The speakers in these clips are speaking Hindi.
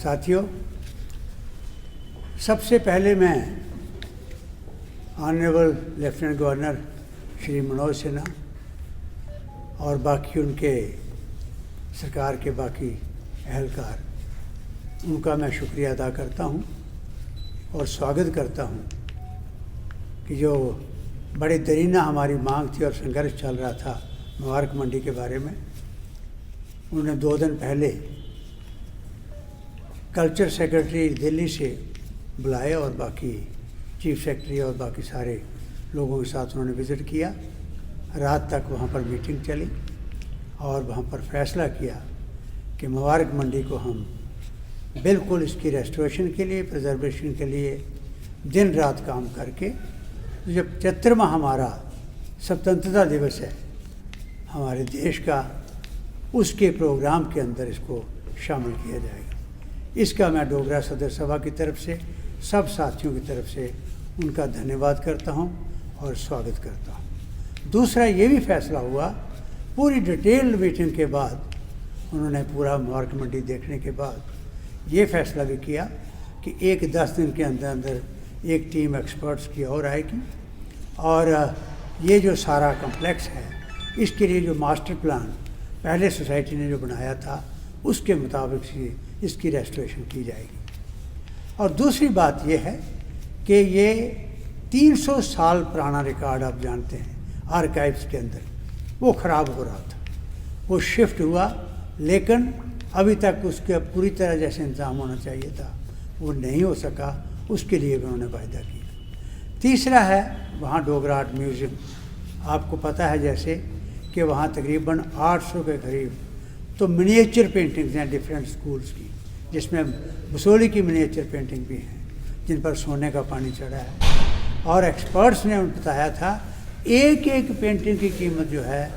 साथियों, सबसे पहले मैं honourable lieutenant governor Shri Manoj Sinha और बाकी उनके सरकार के बाकी अहलकार, उनका मैं शुक्रिया अदा करता हूं और स्वागत करता हूं कि जो बड़े दरीना हमारी मांग थी और संघर्ष चल रहा था मुबारक मंडी के बारे में, उन्होंने 2 दिन पहले कल्चर सेक्रेटरी दिल्ली से बुलाए और बाकी चीफ सेक्रेटरी और बाकी सारे लोगों के साथ उन्होंने विज़िट किया। रात तक वहाँ पर मीटिंग चली और वहाँ पर फैसला किया कि मुबारक मंडी को हम बिल्कुल इसकी रेस्टोरेशन के लिए, प्रिजर्वेशन के लिए दिन रात काम करके, जब 75वां हमारा स्वतंत्रता दिवस है हमारे देश का, उसके प्रोग्राम के अंदर इसको शामिल किया जाएगा। इसका मैं डोगरा सदर सभा की तरफ से, सब साथियों की तरफ से उनका धन्यवाद करता हूं और स्वागत करता हूं। दूसरा ये भी फैसला हुआ, पूरी डिटेल्ड मीटिंग के बाद, उन्होंने पूरा मुबारक मंडी देखने के बाद ये फैसला भी किया कि 10 दिन के अंदर अंदर एक टीम एक्सपर्ट्स की और आएगी और ये जो सारा कम्प्लेक्स है, इसके लिए जो मास्टर प्लान पहले सोसाइटी ने जो बनाया था उसके मुताबिक से इसकी रेस्टोरेशन की जाएगी। और दूसरी बात यह है कि ये 300 साल पुराना रिकॉर्ड आप जानते हैं आर्काइव्स के अंदर, वो ख़राब हो रहा था, वो शिफ्ट हुआ, लेकिन अभी तक उसके पूरी तरह जैसे इंतज़ाम होना चाहिए था वो नहीं हो सका, उसके लिए भी उन्होंने वायदा किया। तीसरा है वहाँ डोगरा आर्ट म्यूज़ियम, आपको पता है जैसे कि वहाँ तकरीबन 800 के करीब तो मिनिएचर पेंटिंग्स हैं डिफरेंट स्कूल्स की, जिसमें बसोली की मिनिएचर पेंटिंग भी हैं जिन पर सोने का पानी चढ़ा है। और एक्सपर्ट्स ने उन्हें बताया था एक एक पेंटिंग की कीमत जो है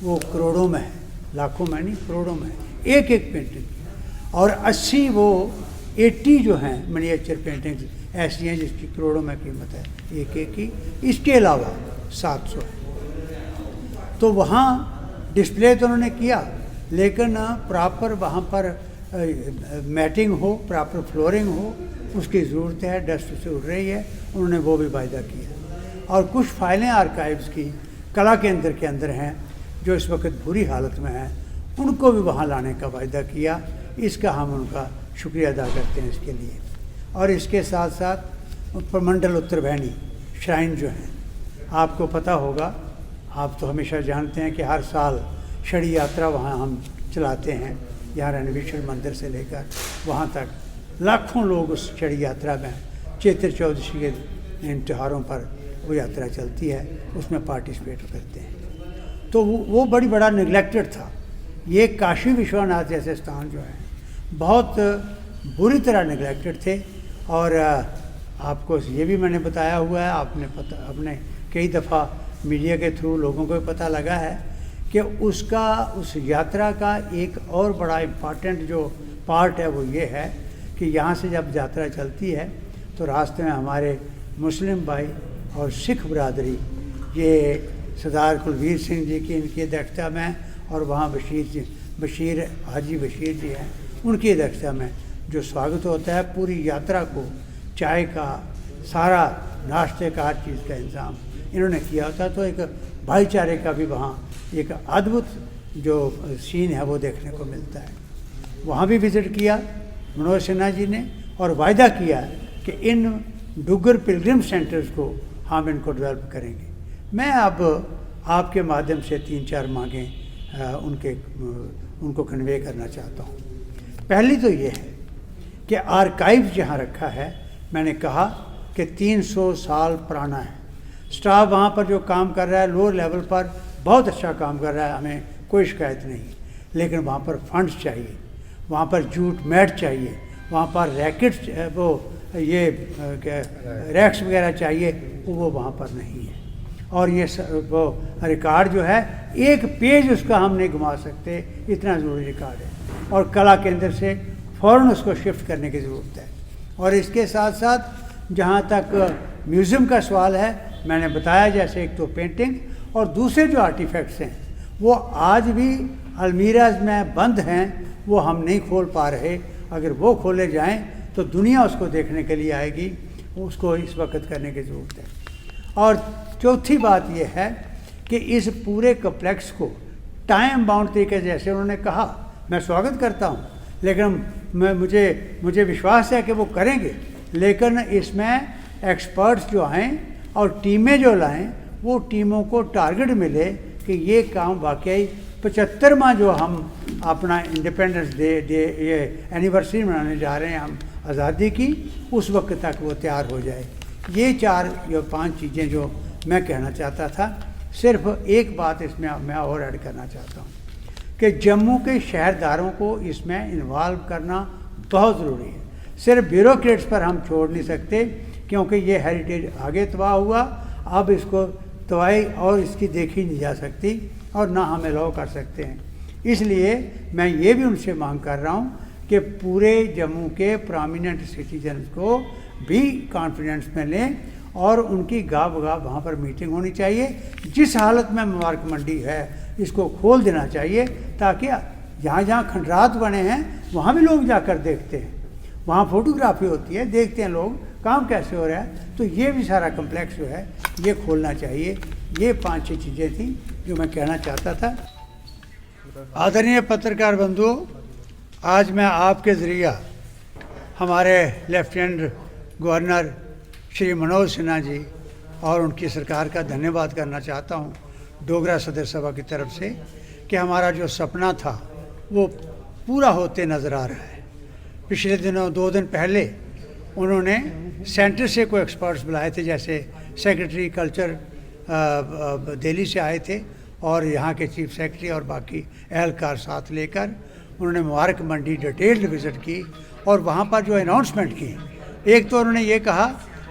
वो करोड़ों में है, लाखों में नहीं, करोड़ों में है एक एक पेंटिंग की। और 80 जो हैं मिनिएचर पेंटिंग्स ऐसी हैं जिसकी करोड़ों में कीमत है एक एक की। इसके अलावा 700 है। तो वहाँ डिस्प्ले तो उन्होंने किया, लेकिन प्रॉपर वहाँ पर मैटिंग हो, प्रॉपर फ्लोरिंग हो, उसकी ज़रूरत है, डस्ट से उड़ रही है, उन्होंने वो भी वायदा किया। और कुछ फाइलें आर्काइव्स की कला केंद्र के अंदर हैं जो इस वक्त बुरी हालत में हैं, उनको भी वहाँ लाने का वायदा किया। इसका हम उनका शुक्रिया अदा करते हैं इसके लिए। और इसके साथ साथ प्रमंडल उत्तर बहनी श्राइन जो हैं, आपको पता होगा, आप तो हमेशा जानते हैं कि हर साल छड़ी यात्रा वहाँ हम चलाते हैं, यहाँ रणवीश्वर मंदिर से लेकर वहाँ तक लाखों लोग उस छड़ी यात्रा में, चैत्र चौदशी के इन त्योहारों पर वो यात्रा चलती है, उसमें पार्टिसिपेट करते हैं। तो वो बड़ा निगलेक्टेड था। ये काशी विश्वनाथ जैसे स्थान जो हैं बहुत बुरी तरह निगलेक्टेड थे। और आपको ये भी मैंने बताया हुआ है, आपने कई दफ़ा मीडिया के थ्रू लोगों को पता लगा है कि उस यात्रा का एक और बड़ा इम्पॉर्टेंट जो पार्ट है वो ये है कि यहाँ से जब यात्रा चलती है तो रास्ते में हमारे मुस्लिम भाई और सिख बरादरी, ये सरदार कुलवीर सिंह जी की इनकी अध्यक्षता में, और वहाँ हाजी बशीर जी हैं, उनकी अध्यक्षता में जो स्वागत होता है, पूरी यात्रा को चाय का, सारा नाश्ते का, हर चीज़ का इंतज़ाम इन्होंने किया होता है। तो एक भाईचारे का भी वहाँ एक अद्भुत जो सीन है वो देखने को मिलता है। वहाँ भी विज़िट किया मनोज सिन्हा जी ने और वायदा किया कि इन डुग्गर पिलग्रिम सेंटर्स को हम इनको डेवलप करेंगे। मैं अब आपके माध्यम से 3-4 मांगें उनको कन्वे करना चाहता हूँ। पहली तो ये है कि आर्काइव जहाँ रखा है, मैंने कहा कि 300 साल पुराना है। स्टाफ वहाँ पर जो काम कर रहा है लोअर लेवल पर बहुत अच्छा काम कर रहा है, हमें कोई शिकायत नहीं, लेकिन वहाँ पर फंड्स चाहिए, वहाँ पर जूट मैट चाहिए, वहाँ पर रैकेट्स रैक्स वगैरह चाहिए, वो वहाँ पर नहीं है। और ये वो रिकॉर्ड जो है, एक पेज उसका हम नहीं घुमा सकते, इतना ज़रूरी रिकॉर्ड है। और कला केंद्र से फ़ौरन उसको शिफ्ट करने की ज़रूरत है। और इसके साथ साथ जहाँ तक म्यूज़ियम का सवाल है, मैंने बताया जैसे एक तो पेंटिंग और दूसरे जो आर्टिफैक्ट्स हैं वो आज भी अलमीराज में बंद हैं, वो हम नहीं खोल पा रहे। अगर वो खोले जाएं तो दुनिया उसको देखने के लिए आएगी, उसको इस वक्त करने की ज़रूरत है। और चौथी बात यह है कि इस पूरे कम्प्लेक्स को टाइम बाउंड तरीके जैसे उन्होंने कहा, मैं स्वागत करता हूँ, लेकिन मुझे विश्वास है कि वो करेंगे, लेकिन इसमें एक्सपर्ट्स जो आएँ और टीमें जो लाएँ, वो टीमों को टारगेट मिले कि ये काम वाकई 75वां जो हम अपना इंडिपेंडेंस डे ये एनिवर्सरी मनाने जा रहे हैं हम आज़ादी की, उस वक्त तक वो तैयार हो जाए। ये 4-5 चीज़ें जो मैं कहना चाहता था। सिर्फ एक बात इसमें मैं और ऐड करना चाहता हूँ कि जम्मू के शहरदारों को इसमें इन्वॉल्व करना बहुत ज़रूरी है। सिर्फ ब्यूरोक्रेट्स पर हम छोड़ नहीं सकते, क्योंकि ये हेरिटेज आगे तबाह हुआ, अब इसको तबाही और इसकी देखी नहीं जा सकती और ना हम अलाउ कर सकते हैं। इसलिए मैं ये भी उनसे मांग कर रहा हूँ कि पूरे जम्मू के प्रोमिनेंट सिटीजन को भी कॉन्फिडेंस में लें और उनकी गाह बगाह वहाँ पर मीटिंग होनी चाहिए। जिस हालत में मुबारक मंडी है इसको खोल देना चाहिए, ताकि जहाँ जहाँ खंडरात बने हैं वहाँ भी लोग जाकर देखते हैं, वहाँ फोटोग्राफी होती है, देखते हैं लोग काम कैसे हो रहा है। तो ये भी सारा कम्प्लेक्स जो है ये खोलना चाहिए। ये 5-6 चीज़ें थी जो मैं कहना चाहता था। आदरणीय पत्रकार बंधुओं, आज मैं आपके ज़रिया हमारे लेफ्टिनेंट गवर्नर श्री मनोज सिन्हा जी और उनकी सरकार का धन्यवाद करना चाहता हूँ डोगरा सदर सभा की तरफ से कि हमारा जो सपना था वो पूरा होते नज़र आ रहा है। पिछले दिनों 2 दिन पहले उन्होंने सेंटर से कोई एक्सपर्ट्स बुलाए थे, जैसे सेक्रेटरी कल्चर दिल्ली से आए थे और यहाँ के चीफ सेक्रेटरी और बाकी एहलकार साथ लेकर उन्होंने मुबारक मंडी डिटेल्ड विज़िट की और वहाँ पर जो अनाउंसमेंट की। एक तो उन्होंने ये कहा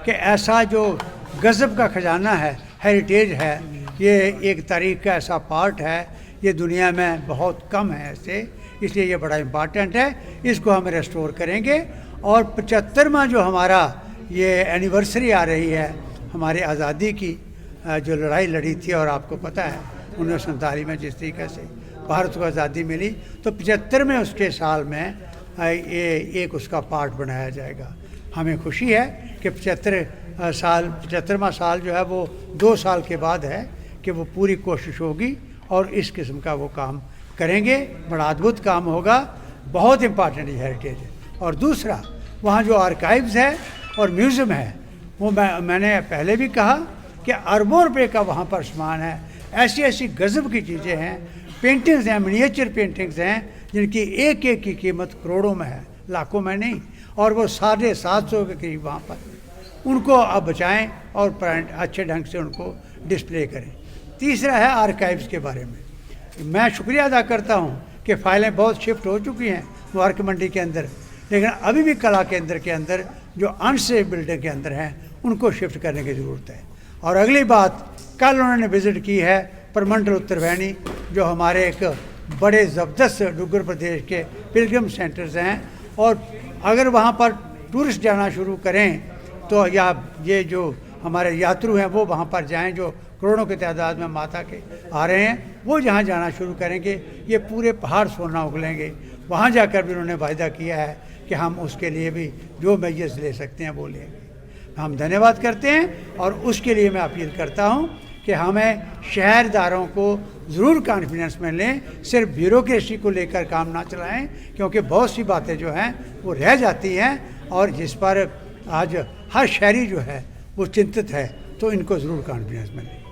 कि ऐसा जो गज़ब का ख़जाना है, हेरिटेज है, ये एक तारीख़ का ऐसा पार्ट है, ये दुनिया में बहुत कम है ऐसे, इसलिए ये बड़ा इम्पॉर्टेंट है, इसको हम रेस्टोर करेंगे। और 75वां जो हमारा ये एनिवर्सरी आ रही है हमारे आज़ादी की, जो लड़ाई लड़ी थी, और आपको पता है 1947 में जिस तरीके से भारत को आज़ादी मिली, तो 75वें उसके साल में ये एक उसका पार्ट बनाया जाएगा। हमें खुशी है कि 75वां साल जो है वो 2 साल के बाद है कि वो पूरी कोशिश होगी और इस किस्म का वो काम करेंगे। बड़ा अद्भुत काम होगा, बहुत इम्पॉर्टेंट हेरिटेज है। और दूसरा, वहाँ जो आर्काइव्स है और म्यूज़ियम है, वो मैंने पहले भी कहा कि अरबों रुपए का वहाँ पर सामान है, ऐसी ऐसी गज़ब की चीज़ें हैं, पेंटिंग्स हैं, मिनिएचर पेंटिंग्स हैं, जिनकी एक एक की कीमत करोड़ों में है, लाखों में नहीं, और वो 750 के करीब वहाँ पर। उनको अब बचाएं और अच्छे ढंग से उनको डिस्प्ले करें। तीसरा है आर्काइव्स के बारे में। मैं शुक्रिया अदा करता हूँ कि फ़ाइलें बहुत शिफ्ट हो चुकी हैं मुबारक मंडी के अंदर, लेकिन अभी भी कला केंद्र के अंदर जो अनसेफ बिल्डिंग के अंदर हैं उनको शिफ्ट करने की ज़रूरत है। और अगली बात, कल उन्होंने विज़िट की है परमंडल उत्तरवैनी, जो हमारे एक बड़े ज़बरदस्त डुग्गर प्रदेश के पिलग्रिम सेंटर्स हैं, और अगर वहाँ पर टूरिस्ट जाना शुरू करें तो या ये जो हमारे यात्रु हैं वो वहाँ पर जाएं, जो करोड़ों की तादाद में माता के आ रहे हैं, वो जहाँ जाना शुरू करेंगे ये पूरे पहाड़ सोना उगलेंगे। वहाँ जाकर भी उन्होंने वायदा किया है कि हम उसके लिए भी जो मेजर्स ले सकते हैं वो लेंगे। हम धन्यवाद करते हैं और उसके लिए मैं अपील करता हूँ कि हमें शहरदारों को ज़रूर कॉन्फिडेंस में लें, सिर्फ ब्यूरोक्रेसी को लेकर काम ना चलाएं, क्योंकि बहुत सी बातें जो हैं वो रह जाती हैं और जिस पर आज हर शहरी जो है वो चिंतित है, तो इनको ज़रूर कॉन्फिडेंस में लें।